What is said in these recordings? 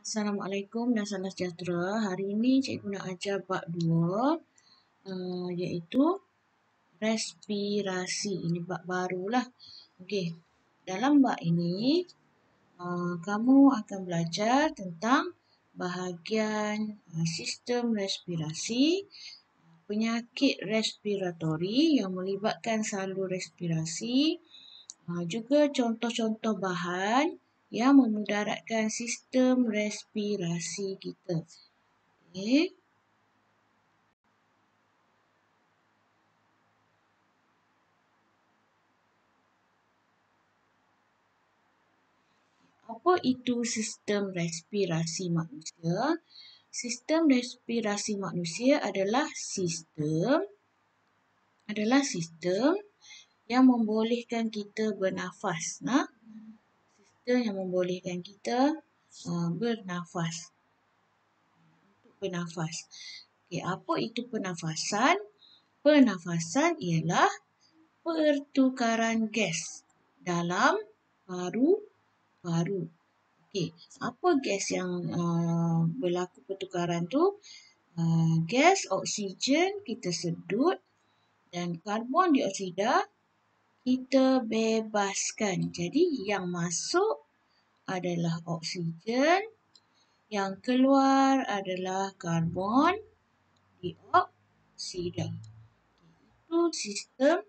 Assalamualaikum dan salam sejahtera. Hari ini cikgu nak ajar bab 2 iaitu respirasi. Ini bab barulah. Okey. Dalam bab ini kamu akan belajar tentang bahagian sistem respirasi, penyakit respiratori yang melibatkan salur respirasi, juga contoh-contoh bahan yang memudaratkan sistem respirasi kita. Okey. Apa itu sistem respirasi manusia? Sistem respirasi manusia adalah sistem yang membolehkan kita bernafas. Sistem yang membolehkan kita bernafas. Okey, apa itu pernafasan? Pernafasan ialah pertukaran gas dalam paru-paru. Okey, apa gas yang berlaku pertukaran tu? Gas oksigen kita sedut dan karbon dioksida kita bebaskan. Jadi yang masuk adalah oksigen, yang keluar adalah karbon dioksida. Itu sistem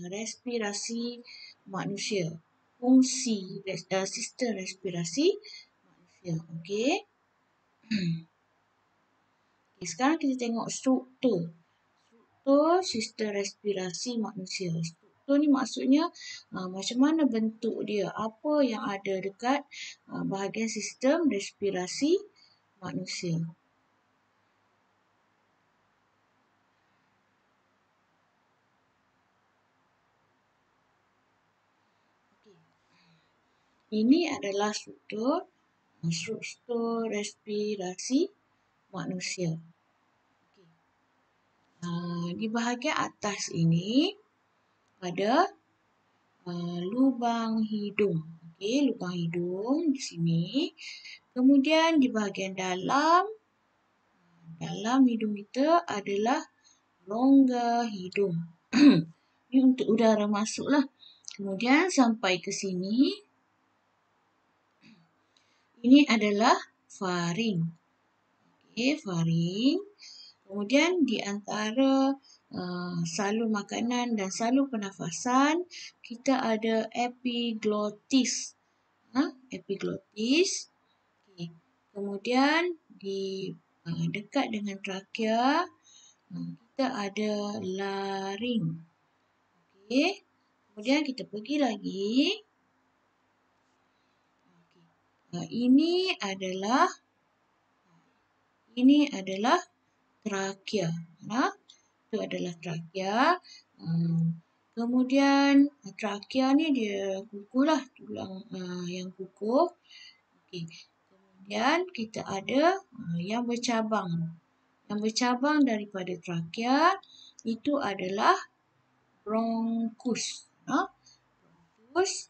respirasi manusia. Fungsi sistem respirasi manusia. Okey. Sekarang kita tengok struktur sistem respirasi manusia. Struktur ni maksudnya macam mana bentuk dia, apa yang ada dekat bahagian sistem respirasi manusia. Ini adalah struktur respirasi manusia. Di bahagian atas ini ada lubang hidung. Okey, lubang hidung di sini. Kemudian di bahagian dalam hidung kita adalah rongga hidung. Ini untuk udara masuklah. Kemudian sampai ke sini. Ini adalah faring. Okey, faring. Kemudian di antara salur makanan dan salur pernafasan, kita ada epiglottis. Epiglottis. Okay. Kemudian di dekat dengan trakea, kita ada laring. Okey. Kemudian kita pergi lagi. Ini adalah trakea. Itu adalah trakea. Kemudian trakea ni dia kukuhlah, tulang yang kukuh. Okey. Kemudian kita ada yang bercabang. Yang bercabang daripada trakea itu adalah bronkus. Bronkus.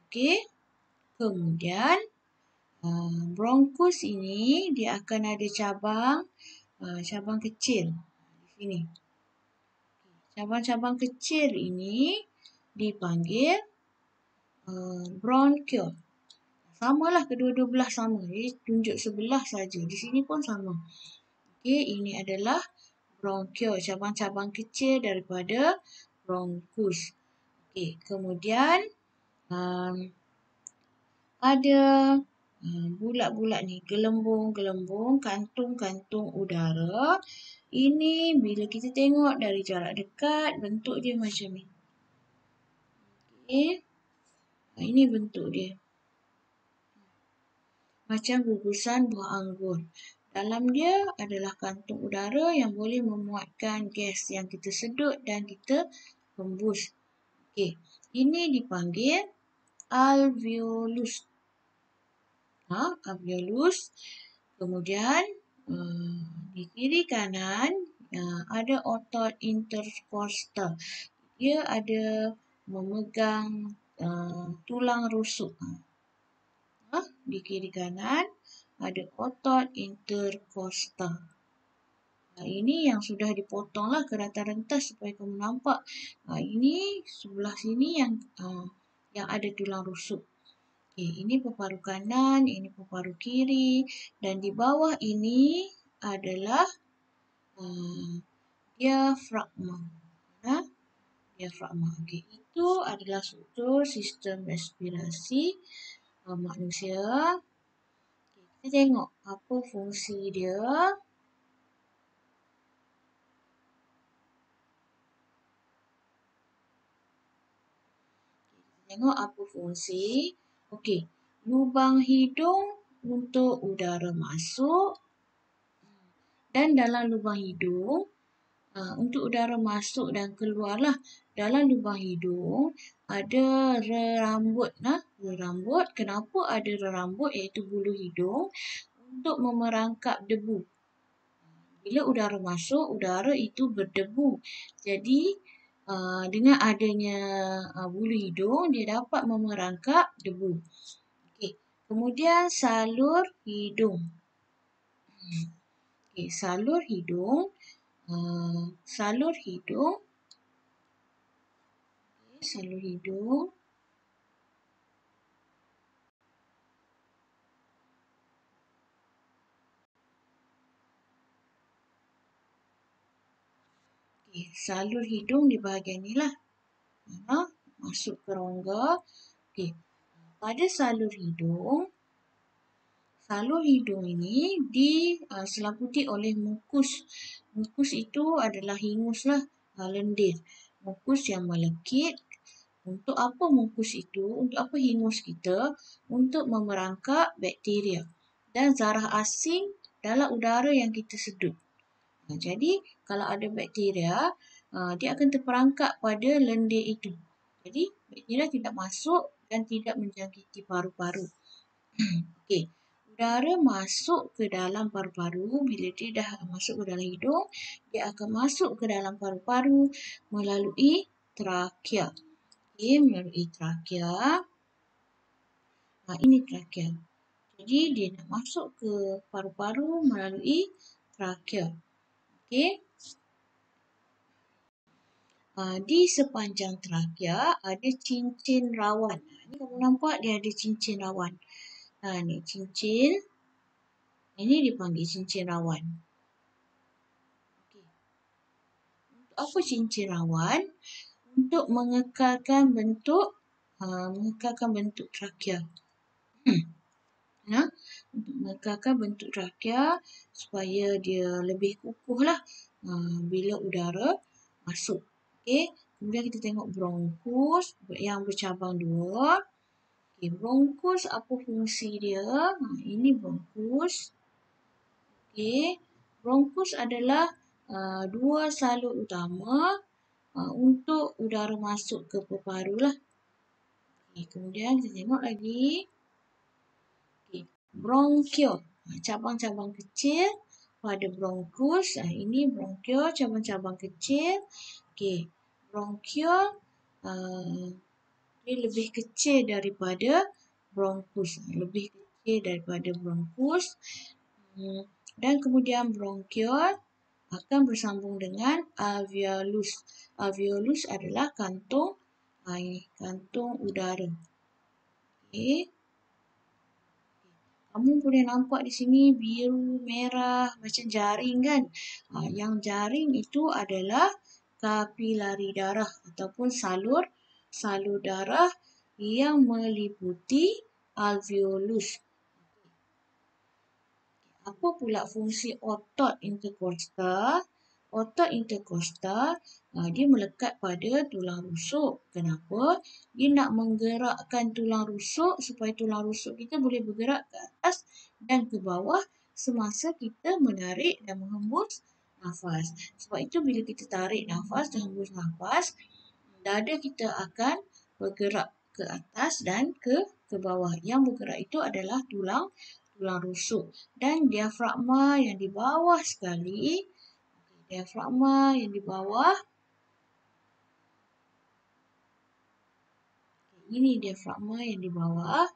Okey. Kemudian bronkus ini dia akan ada cabang kecil di sini. Cabang-cabang kecil ini dipanggil bronchiole. Samalah, kedua-dua belah sama. Jadi tunjuk sebelah saja. Di sini pun sama. Okey, ini adalah bronchiole, cabang-cabang kecil daripada bronkus. Okey, kemudian ada bulat-bulat ni, gelembung-gelembung, kantung-kantung udara. Ini bila kita tengok dari jarak dekat, bentuk dia macam ni. Okey. Ini bentuk dia. Macam gugusan buah anggur. Dalam dia adalah kantung udara yang boleh memuatkan gas yang kita sedut dan kita hembus. Okey. Ini dipanggil alveolus. Alveolus. Kemudian di kiri kanan ada otot intercostal. Dia ada memegang tulang rusuk. di kiri kanan ada otot interkostal. Ini yang sudah dipotonglah ke rentas-rentas supaya kamu nampak. Ini sebelah sini yang ada tulang rusuk. Ini peparu kanan, ini peparu kiri, dan di bawah ini adalah diafragma. Diafragma. Itu adalah struktur sistem respirasi manusia. Kita tengok apa fungsi dia. Tengok apa fungsi. Lubang hidung untuk udara masuk, dan dalam lubang hidung untuk udara masuk dan keluarlah. Dalam lubang hidung ada rerambut. Rerambut. Kenapa ada rerambut iaitu bulu hidung? Untuk memerangkap debu. Bila udara masuk, udara itu berdebu. Jadi dengan adanya bulu hidung, dia dapat memerangkap debu. Kemudian salur hidung. Salur hidung. Salur hidung. Salur hidung. Salur hidung di bahagian ni lah. Masuk ke rongga. Pada salur hidung ini diselaputi oleh mukus. Mukus itu adalah hingus lah, lendir. Mukus yang melekit. Untuk apa mukus itu? Untuk apa hingus kita? Untuk memerangkap bakteria dan zarah asing dalam udara yang kita sedut. Jadi kalau ada bakteria, dia akan terperangkap pada lendir itu. Jadi bakteria tidak masuk dan tidak menjangkiti paru-paru. Udara masuk ke dalam paru-paru. Bila dia dah masuk ke dalam hidung, dia akan masuk ke dalam paru-paru melalui trakea. Melalui trakea. Ini trakea. Jadi dia nak masuk ke paru-paru melalui trakea. Di sepanjang trakea ada cincin rawan. Ini kamu nampak dia ada cincin rawan. Ni cincin. Ini dipanggil cincin rawan. Untuk apa cincin rawan? Untuk mengekalkan bentuk trakea. Untuk mengekalkan bentuk trakea supaya dia lebih kukuh lah bila udara masuk. Kemudian kita tengok bronkus yang bercabang dua. Bronkus apa fungsi dia? Ini bronkus. Bronkus adalah dua salur utama untuk udara masuk ke paru-paru lah. Kemudian kita tengok lagi. Bronkiol. Cabang-cabang kecil pada bronkus. Ini bronkiol, cabang-cabang kecil. Bronkiol dia lebih kecil daripada bronkus. Dan kemudian bronkiol akan bersambung dengan alveolus. Alveolus adalah kantung udara. Kamu boleh nampak di sini biru, merah, macam jaring kan? Yang jaring itu adalah kapilari darah ataupun salur darah yang meliputi alveolus. Apa pula fungsi otot interkostal? Otot interkostal dia melekat pada tulang rusuk. Kenapa? Dia nak menggerakkan tulang rusuk supaya tulang rusuk kita boleh bergerak ke atas dan ke bawah semasa kita menarik dan menghembus nafas. Sebab itu bila kita tarik nafas dan hembus nafas, dada kita akan bergerak ke atas dan ke bawah. Yang bergerak itu adalah tulang rusuk. Dan diafragma yang di bawah sekali. Diafragma yang di bawah. Ini diafragma yang di bawah.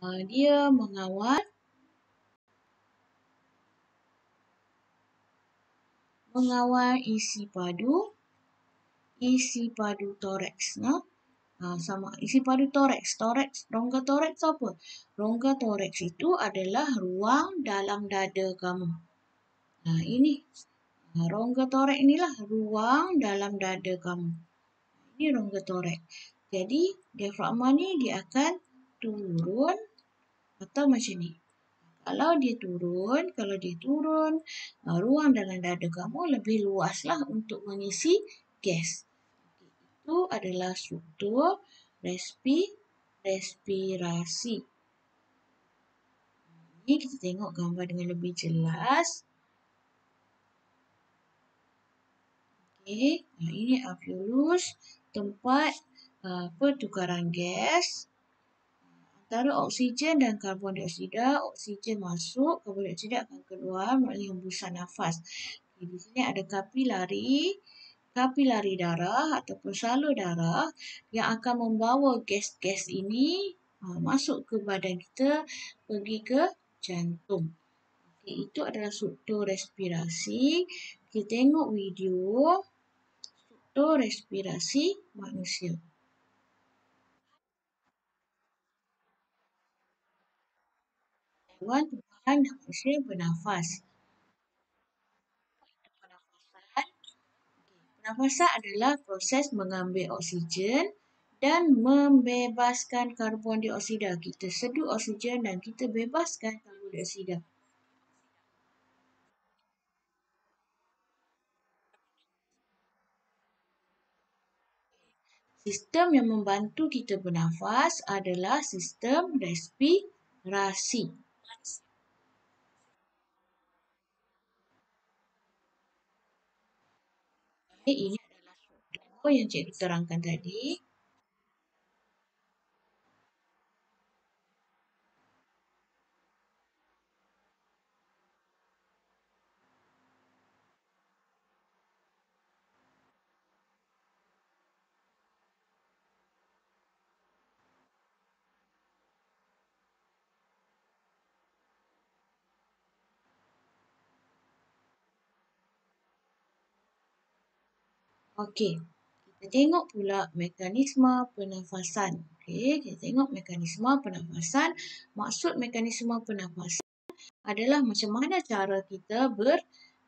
Dia mengawal isi padu toraks. Sama isi padu toraks. Rongga toraks apa? Rongga toraks itu adalah ruang dalam dada kamu. Ini rongga toraks inilah ruang dalam dada kamu. Ini rongga toraks. Jadi diafragma ni dia akan turun atau macam ni. Kalau dia turun, ruang dalam dada kamu lebih luaslah untuk mengisi gas. Itu adalah struktur respirasi. Ini kita tengok gambar dengan lebih jelas. Okey, ini alveolus, tempat pertukaran gas antara oksigen dan karbon dioksida. Oksigen masuk, karbon dioksida akan keluar melalui hembusan nafas. Di sini ada kapilari darah ataupun salur darah yang akan membawa gas-gas ini masuk ke badan kita, pergi ke jantung. Okay, itu adalah struktur respirasi. Kita tengok video struktur respirasi manusia. Haiwan, tumbuhan dan manusia bernafas. Pernafasan adalah proses mengambil oksigen dan membebaskan karbon dioksida. Kita sedut oksigen dan kita bebaskan karbon dioksida. Sistem yang membantu kita bernafas adalah sistem respirasi. Ini adalah struktur yang cikgu terangkan tadi. Okey, kita tengok pula mekanisme pernafasan. Okey, kita tengok mekanisme pernafasan. Maksud mekanisme pernafasan adalah macam mana cara kita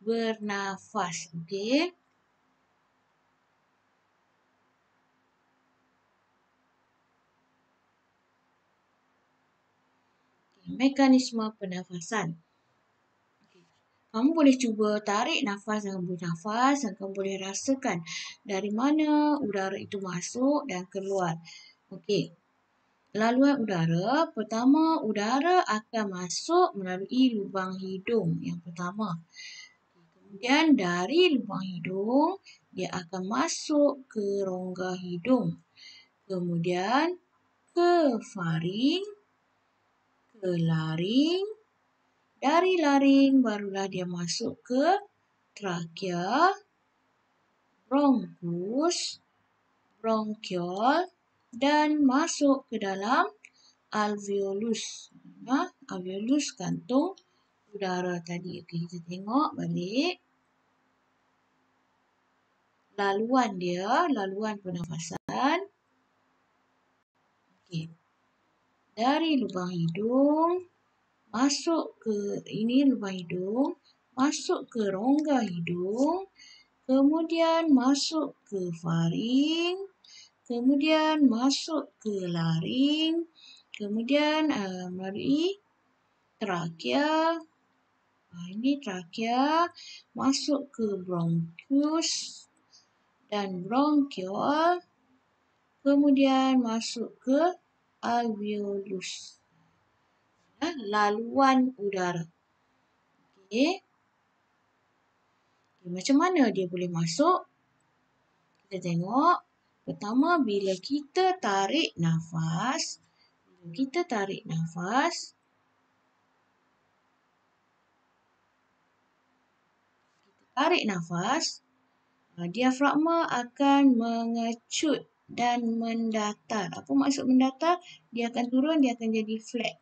bernafas. Okey. Mekanisme pernafasan. Kamu boleh cuba tarik nafas dan hembus nafas dan kamu boleh rasakan dari mana udara itu masuk dan keluar. Okey. Laluan udara, pertama udara akan masuk melalui lubang hidung yang pertama. Kemudian dari lubang hidung, dia akan masuk ke rongga hidung. Kemudian ke faring, ke laring. Dari laring barulah dia masuk ke trakea, bronkus, bronkiol dan masuk ke dalam alveolus. Alveolus kantung udara tadi. Okey, kita tengok balik. Laluan pernafasan. Okey. Dari lubang hidung masuk ke lubang hidung, masuk ke rongga hidung, kemudian masuk ke faring, kemudian masuk ke laring, kemudian melalui trakea. Ini trakea masuk ke bronkus dan bronkiol, kemudian masuk ke alveolus. Laluan udara. Okey. Macam mana dia boleh masuk? Kita tengok. Pertama, bila kita tarik nafas, diafragma akan mengecut dan mendatar. Apa maksud mendatar? Dia akan turun, dia akan jadi flat.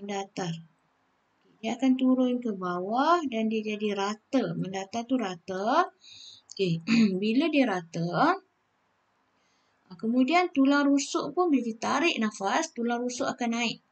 Mendatar. Dia akan turun ke bawah dan dia jadi rata. Mendatar tu rata. Okey, bila dia rata, kemudian tulang rusuk pun bila kita tarik nafas, tulang rusuk akan naik.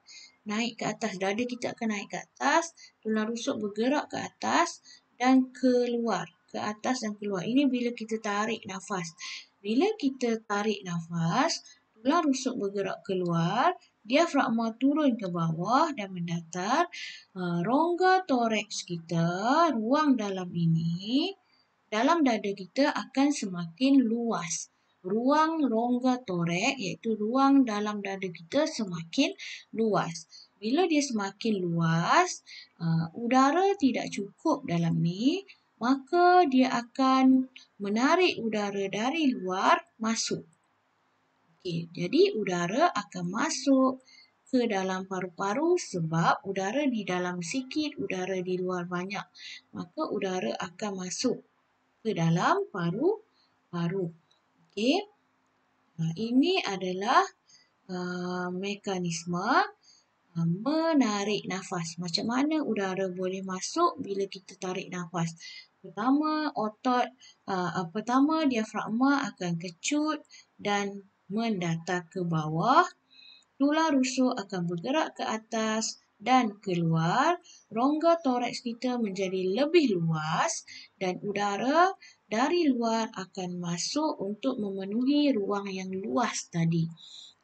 Naik ke atas, dada kita akan naik ke atas, tulang rusuk bergerak ke atas dan keluar. Ke atas dan keluar. Ini bila kita tarik nafas. Bila kita tarik nafas, tulang rusuk bergerak keluar, diafragma turun ke bawah dan mendatar. Rongga toraks kita, ruang dalam ini, dalam dada kita akan semakin luas. Ruang rongga toraks iaitu ruang dalam dada kita semakin luas. Bila dia semakin luas, udara tidak cukup dalam ni, maka dia akan menarik udara dari luar masuk. Okey, jadi udara akan masuk ke dalam paru-paru sebab udara di dalam sikit, udara di luar banyak. Maka udara akan masuk ke dalam paru-paru. Okey. Ini adalah mekanisme menarik nafas. Macam mana udara boleh masuk bila kita tarik nafas? Pertama diafragma akan kecut dan mendatar ke bawah. Tulang rusuk akan bergerak ke atas dan keluar. Rongga toraks kita menjadi lebih luas dan udara dari luar akan masuk untuk memenuhi ruang yang luas tadi.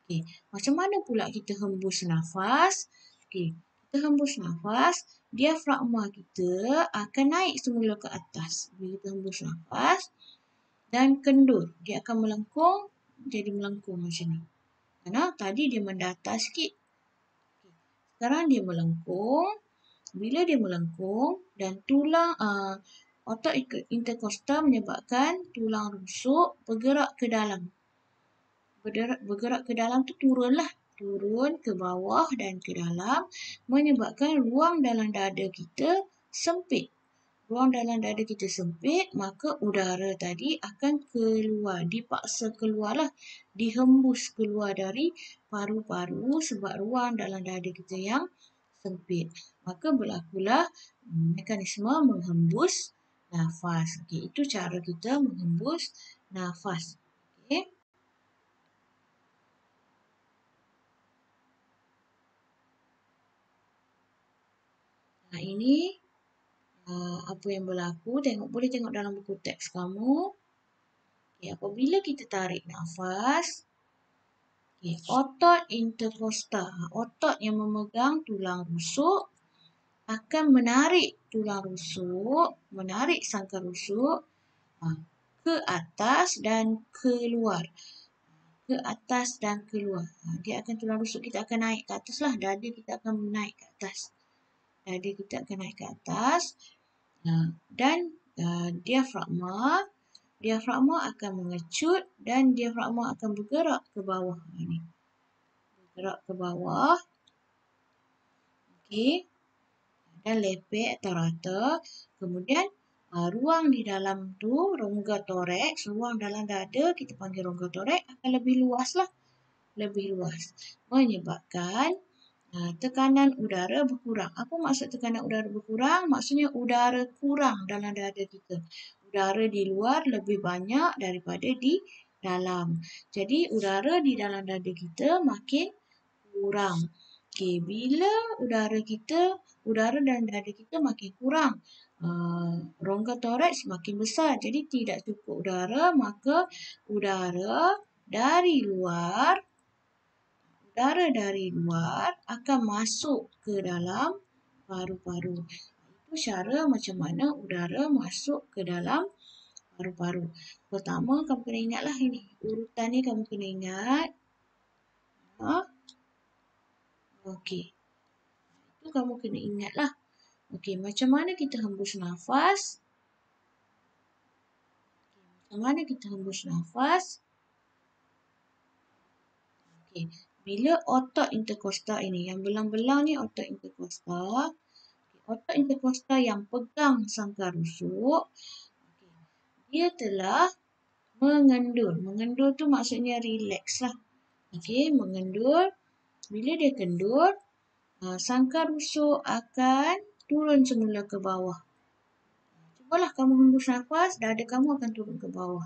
Okey, macam mana pula kita hembus nafas? Okey, kita hembus nafas, diafragma kita akan naik semula ke atas. Bila kita hembus nafas dan kendur, dia akan melengkung, jadi melengkung macam ni. Kerana tadi dia mendatar sikit. Sekarang dia melengkung. Bila dia melengkung dan tulang otot interkostal menyebabkan tulang rusuk bergerak ke dalam. Bergerak ke dalam tu turunlah. Turun ke bawah dan ke dalam menyebabkan ruang dalam dada kita sempit. Ruang dalam dada kita sempit, maka udara tadi akan keluar. Dipaksa keluarlah. Dihembus keluar dari paru-paru sebab ruang dalam dada kita yang sempit. Maka berlakulah mekanisme menghembus nafas. Okey, itu cara kita menghembus nafas. Okey. Ini apa yang berlaku. Boleh tengok dalam buku teks kamu. Okay, apabila kita tarik nafas, otot interkostal, otot yang memegang tulang rusuk akan menarik tulang rusuk, menarik sangkar rusuk ke atas dan keluar. Ke atas dan keluar. Dia akan tulang rusuk kita akan naik ke atas lah. Dada kita akan naik ke atas. Dada kita akan naik ke atas. Dan diafragma akan mengecut dan diafragma akan bergerak ke bawah. Ini. Bergerak ke bawah. Okey. Dan lepek atau rata. Kemudian ruang di dalam tu, rongga toraks, ruang dalam dada, kita panggil rongga toraks, akan lebih luas lah. Lebih luas. Menyebabkan tekanan udara berkurang. Apa maksud tekanan udara berkurang? Maksudnya udara kurang dalam dada kita. Udara di luar lebih banyak daripada di dalam. Jadi udara di dalam dada kita makin kurang. Okey, bila udara dalam dada kita makin kurang, rongga toraks makin besar. Jadi tidak cukup udara, maka udara dari luar akan masuk ke dalam paru-paru. Itu cara macam mana udara masuk ke dalam paru-paru. Pertama, kamu kena ingatlah ini. Urutan ni kamu kena ingat. Okey. Itu kamu kena ingatlah. Okey, macam mana kita hembus nafas? Okey. Bila otot interkostal ini, yang belang-belang ni otot interkostal. Otot interkostal yang pegang sangkar rusuk, dia telah Mengendur. Mengendur tu maksudnya relax lah. Okey, mengendur. Bila dia kendur, sangkar rusuk akan turun semula ke bawah. Cubalah kamu hembus nafas, dada kamu akan turun ke bawah.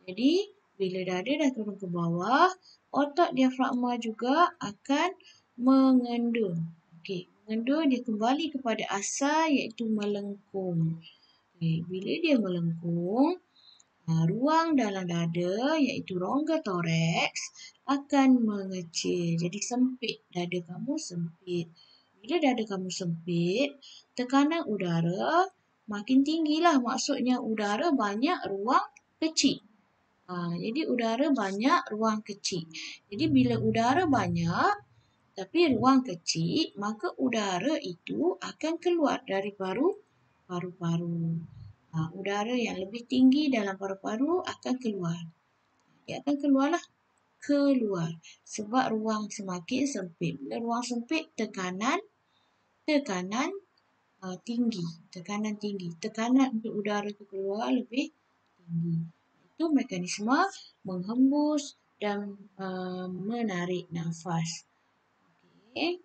Jadi, bila dada dah turun ke bawah, otot diafragma juga akan mengendur. Okey, mengendur dia kembali kepada asal iaitu melengkung. Okey, bila dia melengkung, ruang dalam dada iaitu rongga toraks akan mengecil. Jadi sempit, dada kamu sempit. Bila dada kamu sempit, tekanan udara makin tinggilah. Maksudnya udara banyak, ruang kecil. Jadi udara banyak, ruang kecil. Jadi bila udara banyak tapi ruang kecil, maka udara itu akan keluar dari paru-paru. Udara yang lebih tinggi dalam paru-paru akan keluar. Dia akan keluarlah keluar sebab ruang semakin sempit. Bila ruang sempit, tekanan tinggi. Tekanan tinggi. Tekanan untuk udara itu keluar lebih tinggi. Itu mekanisme menghembus dan menarik nafas. Okey.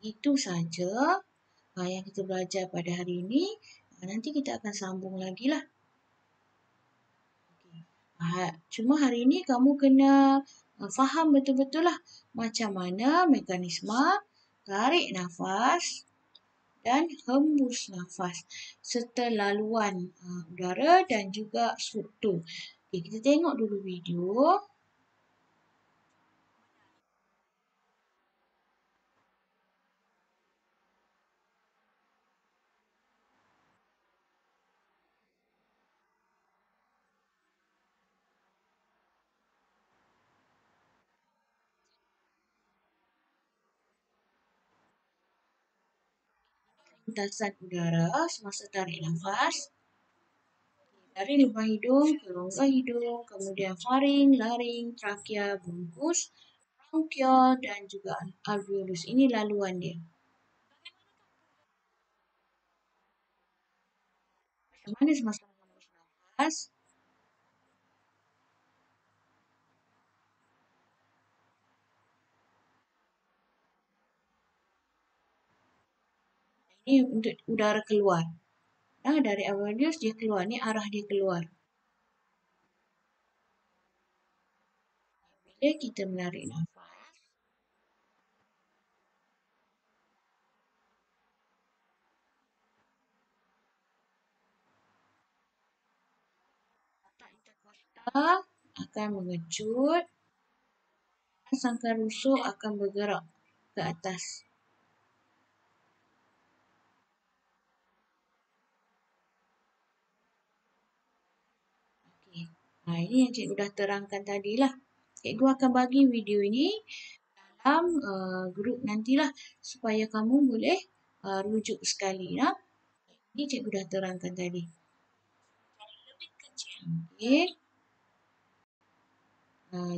Itu saja yang kita belajar pada hari ini. Nanti kita akan sambung lagi lah. Cuma hari ini kamu kena faham betul-betul lah macam mana mekanisme tarik nafas dan hembus nafas serta laluan udara dan juga struktur. Okay, kita tengok dulu video. Lintasan udara semasa tarik nafas dari lubang hidung ke rongga hidung, kemudian faring, laring, trakea, bronkus, bronkiol dan juga alveolus. Ini laluan dia. Macam mana semasa menghembus nafas? Ini untuk udara keluar. Dari alveolus dia keluar. Ni arah dia keluar. Bila kita menarik nafas, otak interkostal akan mengecut dan sangkar rusuk akan bergerak ke atas. Okay. Ini yang cikgu dah terangkan tadi lah. Cikgu akan bagi video ini dalam grup nantilah supaya kamu boleh rujuk sekali. Ini cikgu dah terangkan tadi. Okay.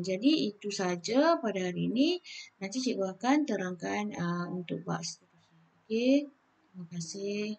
Jadi itu saja pada hari ini. Nanti cikgu akan terangkan untuk bab seterusnya. Okey. Terima kasih.